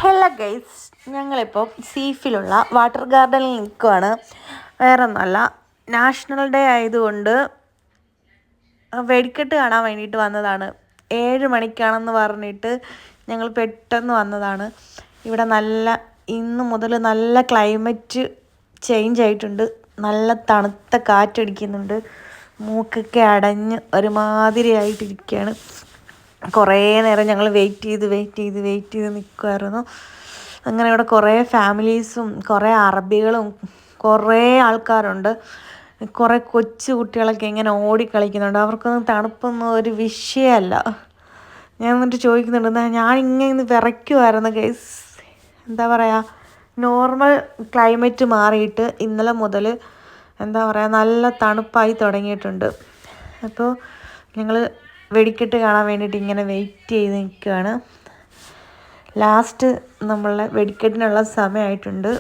Hello guys, ഞങ്ങളിപ്പോൾ സീഫിലുള്ള water ഗാർഡനിൽ നിൽക്കുകയാണ്. വേറെ ഒന്നുമല്ല, നാഷണൽ ഡേ ആയതുകൊണ്ട് വെടിക്കെട്ട് കാണാൻ വേണ്ടിയിട്ട് വന്നതാണ്. 7 മണിക്കാണെന്ന് പറഞ്ഞിട്ട് ഞങ്ങൾ പെട്ടെന്ന് വന്നതാണ്. ഇവിടെ ഇന്ന് മുതൽ നല്ല ക്ലൈമറ്റ് ചേഞ്ച് ആയിട്ടുണ്ട്. നല്ല തണുത്ത കാറ്റടിക്കുന്നുണ്ട്. മൂക്കൊക്കെ അടഞ്ഞ് ഒരുമാതിരി ആയിട്ടിരിക്കുകയാണ്. കുറേ നേരം ഞങ്ങൾ വെയിറ്റ് ചെയ്ത് നിൽക്കുമായിരുന്നു. അങ്ങനെ ഇവിടെ കുറേ ഫാമിലീസും കുറേ അറബികളും കുറേ ആൾക്കാരുണ്ട്. കുറേ കൊച്ചു കുട്ടികളൊക്കെ ഇങ്ങനെ ഓടിക്കളിക്കുന്നുണ്ട്. അവർക്കൊന്നും തണുപ്പൊന്നും ഒരു വിഷയമല്ല. ഞാൻ എന്നിട്ട് ചോദിക്കുന്നുണ്ട്, ഞാനിങ്ങനെ വിറയ്ക്കുമായിരുന്നു ഗൈസ്. എന്താ പറയുക, നോർമൽ ക്ലൈമറ്റ് മാറിയിട്ട് ഇന്നലെ മുതൽ എന്താ പറയുക നല്ല തണുപ്പായി തുടങ്ങിയിട്ടുണ്ട്. അപ്പോൾ ഞങ്ങൾ വെടിക്കെട്ട് കാണാൻ വേണ്ടിയിട്ട് ഇങ്ങനെ വെയിറ്റ് ചെയ്ത് നിൽക്കുകയാണ്. ലാസ്റ്റ് നമ്മളെ വെടിക്കെട്ടിനുള്ള സമയമായിട്ടുണ്ട്.